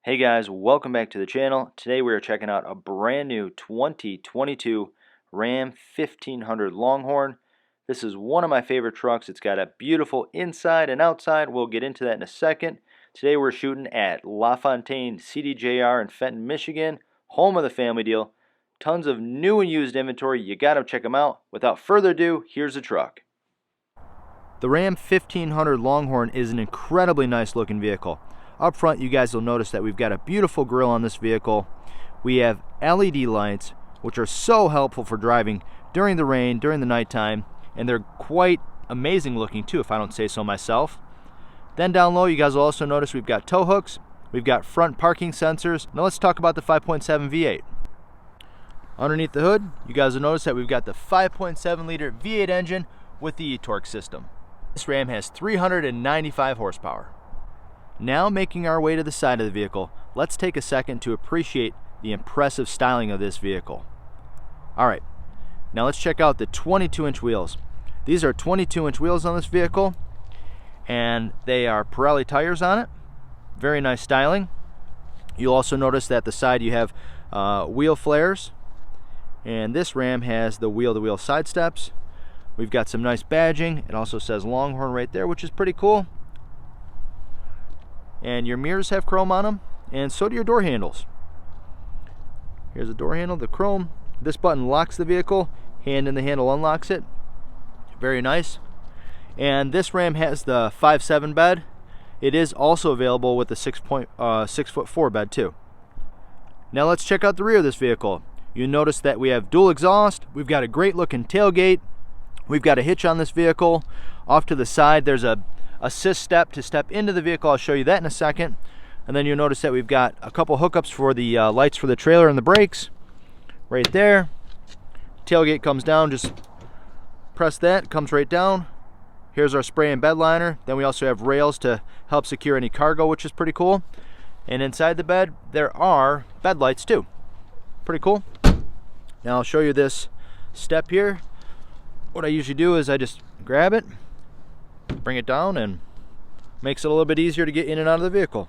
Hey guys, welcome back to the channel. Today we are checking out a brand new 2022 Ram 1500 Longhorn. This is one of my favorite trucks. It's got a beautiful inside and outside. We'll get into that in a second. Today we're shooting at LaFontaine CDJR in Fenton, Michigan, home of the family deal. Tons of new and used inventory. You gotta check them out. Without further ado, here's the truck. The Ram 1500 Longhorn is an incredibly nice looking vehicle. Up front, you guys will notice that we've got a beautiful grille on this vehicle. We have LED lights, which are so helpful for driving during the rain, during the nighttime, and they're quite amazing looking too, if I don't say so myself. Then down low, you guys will also notice we've got tow hooks, we've got front parking sensors. Now let's talk about the 5.7 V8. Underneath the hood, you guys will notice that we've got the 5.7 liter V8 engine with the eTorque system. This Ram has 395 horsepower. Now making our way to the side of the vehicle, let's take a second to appreciate the impressive styling of this vehicle. Alright, now let's check out the 22-inch wheels. These are 22-inch wheels on this vehicle, and they are Pirelli tires on it. Very nice styling. You'll also notice that the side you have wheel flares, and this Ram has the wheel-to-wheel side steps. We've got some nice badging. It also says Longhorn right there, which is pretty cool. And your mirrors have chrome on them, and so do your door handles. Here's the door handle, the chrome. This button locks the vehicle, hand in the handle unlocks it. Very nice. And this Ram has the 5.7 bed. It is also available with the 6'4" bed too. Now let's check out the rear of this vehicle. You notice that we have dual exhaust. We've got a great looking tailgate. We've got a hitch on this vehicle. Off to the side, there's a assist step to step into the vehicle. I'll show you that in a second. And then you'll notice that we've got a couple hookups for the lights for the trailer and the brakes right there. Tailgate comes down, just press that, it comes right down. Here's our spray and bed liner. Then we also have rails to help secure any cargo, which is pretty cool. And inside the bed there are bed lights too. Pretty cool. Now I'll show you this step here. What I usually do is I just grab it, bring it down, and makes it a little bit easier to get in and out of the vehicle.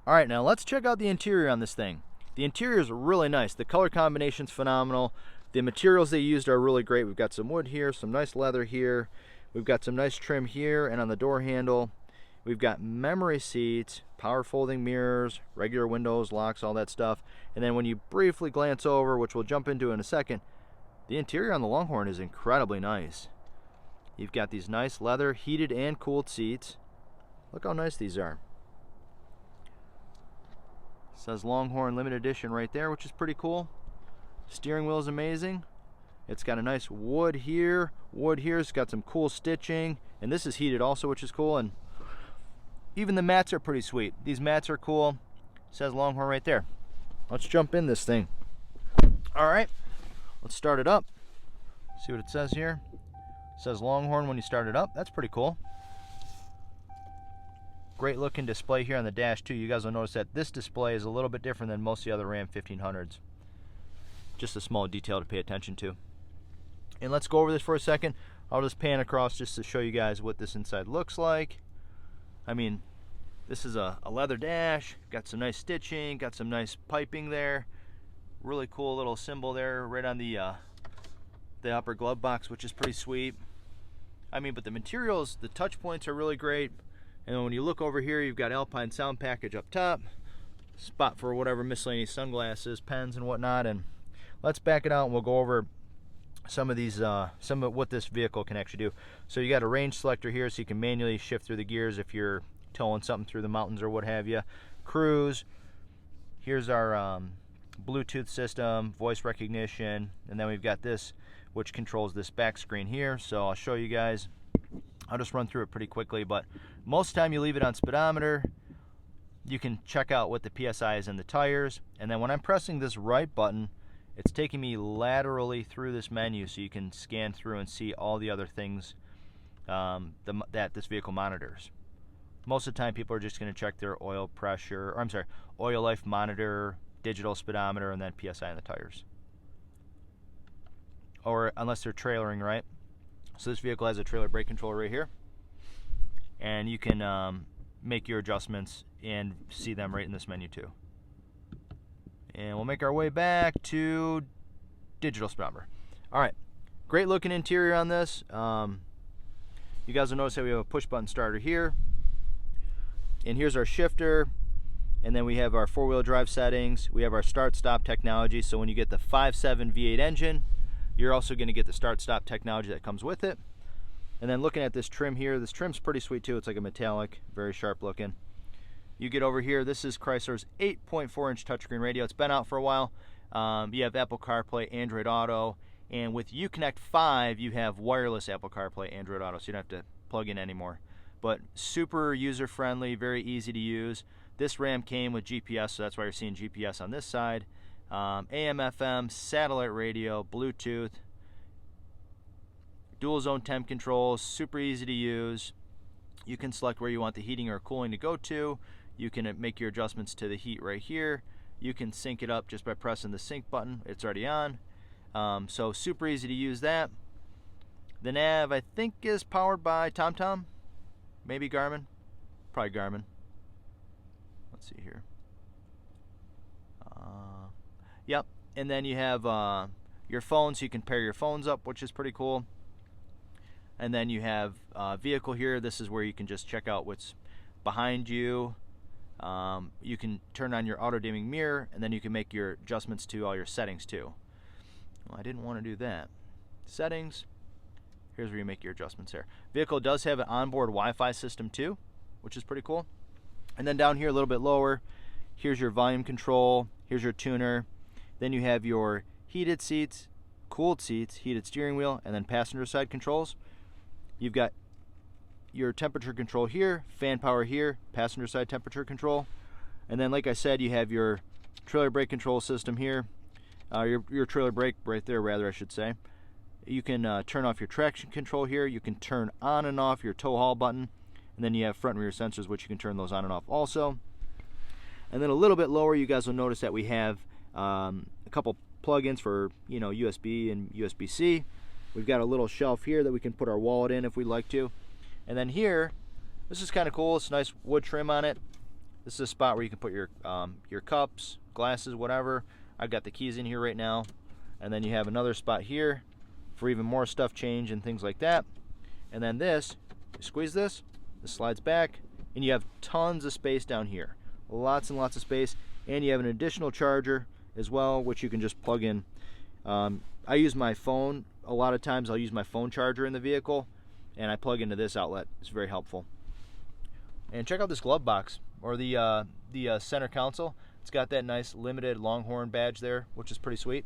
Alright, now let's check out the interior on this thing. The interior is really nice. The color combination's phenomenal. The materials they used are really great. We've got some wood here, some nice leather here. We've got some nice trim here and on the door handle. We've got memory seats, power folding mirrors, regular windows, locks, all that stuff. And then when you briefly glance over, which we'll jump into in a second, the interior on the Longhorn is incredibly nice. You've got these nice leather heated and cooled seats. Look how nice these are. It says Longhorn limited edition right there, which is pretty cool. Steering wheel is amazing. It's got a nice wood here. Wood here. It's got some cool stitching, and this is heated also, which is cool. And even the mats are pretty sweet. These mats are cool. It says Longhorn right there. Let's jump in this thing. All right, let's start it up. See what it says here. It says Longhorn when you start it up. That's pretty cool. Great looking display here on the dash too. You guys will notice that this display is a little bit different than most of the other Ram 1500s. Just a small detail to pay attention to. And let's go over this for a second. I'll just pan across just to show you guys what this inside looks like. I mean, this is a leather dash. Got some nice stitching. Got some nice piping there. Really cool little symbol there right on the upper glove box, which is pretty sweet. I mean, but the materials, the touch points are really great. And when you look over here, you've got Alpine sound package up top, spot for whatever miscellaneous sunglasses, pens, and whatnot. And let's back it out and we'll go over some of these, some of what this vehicle can actually do. So you got a range selector here, so you can manually shift through the gears if you're towing something through the mountains or what have you. Cruise. Here's our Bluetooth system, voice recognition, and then we've got this, which controls this back screen here. So I'll show you guys. I'll just run through it pretty quickly, but most of the time you leave it on speedometer. You can check out what the PSI is in the tires, and then when I'm pressing this right button, it's taking me laterally through this menu so you can scan through and see all the other things that this vehicle monitors. Most of the time people are just going to check their oil pressure, or I'm sorry, oil life monitor, digital speedometer, and then PSI on the tires. Or unless they're trailering, right? So this vehicle has a trailer brake controller right here, and you can make your adjustments and see them right in this menu too. And we'll make our way back to digital speedometer. All right, great looking interior on this. You guys will notice that we have a push button starter here. And here's our shifter. And then we have our four-wheel drive settings. We have our start-stop technology. So when you get the 5.7 V8 engine, you're also going to get the start-stop technology that comes with it. And then looking at this trim here, this trim's pretty sweet too. It's like a metallic, very sharp looking. You get over here, this is Chrysler's 8.4-inch touchscreen radio. It's been out for a while. You have Apple CarPlay, Android Auto, and with Uconnect 5, you have wireless Apple CarPlay, Android Auto, so you don't have to plug in anymore. But super user-friendly, very easy to use. This RAM came with GPS, so that's why you're seeing GPS on this side. AM, FM, satellite radio, Bluetooth, dual zone temp controls, super easy to use. You can select where you want the heating or cooling to go to. You can make your adjustments to the heat right here. You can sync it up just by pressing the sync button. It's already on. So super easy to use that. The nav, I think, is powered by TomTom. Maybe Garmin. Probably Garmin. Let's see here. Yep. And then you have your phone, so you can pair your phones up, which is pretty cool. And then you have vehicle here. This is where you can just check out what's behind you. You can turn on your auto dimming mirror, and then you can make your adjustments to all your settings too. Well, I didn't want to do that. Settings. Here's where you make your adjustments there. Vehicle does have an onboard Wi-Fi system too, which is pretty cool. And then down here a little bit lower, here's your volume control, here's your tuner. Then you have your heated seats, cooled seats, heated steering wheel, and then passenger side controls. You've got your temperature control here, fan power here, passenger side temperature control. And then like I said, you have your trailer brake control system here, your trailer brake right there rather I should say. You can turn off your traction control here. You can turn on and off your tow haul button. And then you have front and rear sensors, which you can turn those on and off also. And then a little bit lower, you guys will notice that we have a couple plug-ins for, you know, USB and USB-C. We've got a little shelf here that we can put our wallet in if we'd like to. And then here, this is kind of cool. It's a nice wood trim on it. This is a spot where you can put your cups, glasses, whatever. I've got the keys in here right now. And then you have another spot here for even more stuff change and things like that. And then this, you squeeze this slides back, and you have tons of space down here. Lots and lots of space. And you have an additional charger as well, which you can just plug in. I use my phone. A lot of times I'll use my phone charger in the vehicle, and I plug into this outlet. It's very helpful. And check out this glove box, or the center console. It's got that nice limited Longhorn badge there, which is pretty sweet.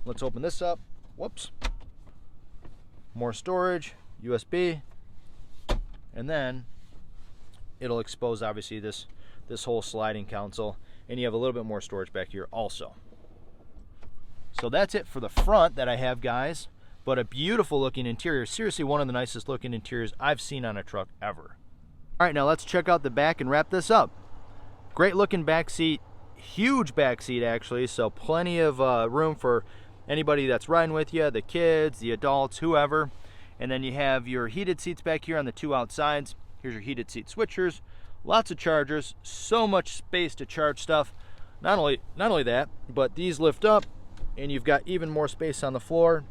Let's open this up. Whoops. More storage, USB, and then it'll expose obviously this whole sliding console, and you have a little bit more storage back here also. So that's it for the front that I have, guys, but a beautiful looking interior. Seriously, one of the nicest looking interiors I've seen on a truck ever. All right, now let's check out the back and wrap this up. Great looking back seat, huge back seat actually, so plenty of room for anybody that's riding with you, the kids, the adults, whoever. And then you have your heated seats back here on the two outsides. Here's your heated seat switchers, lots of chargers, so much space to charge stuff. Not only that, but these lift up, and you've got even more space on the floor.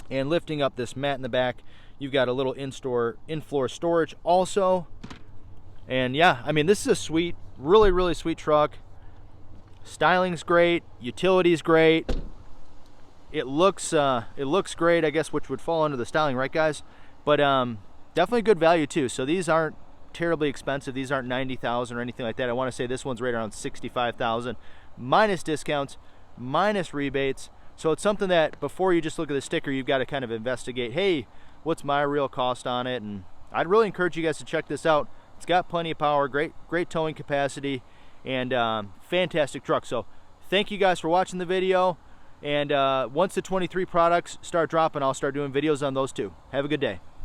And lifting up this mat in the back, you've got a little in-floor storage also. And yeah, I mean, this is a sweet, really sweet truck. Styling's great, utility's great. It looks great, I guess, which would fall under the styling, right, guys? But definitely good value too. So these aren't terribly expensive. These aren't $90,000 or anything like that. I want to say this one's right around $65,000, minus discounts, minus rebates. So it's something that before you just look at the sticker, you've got to kind of investigate, hey, what's my real cost on it? And I'd really encourage you guys to check this out. It's got plenty of power, great towing capacity, and fantastic truck. So thank you guys for watching the video. And once the 23 products start dropping, I'll start doing videos on those too. Have a good day.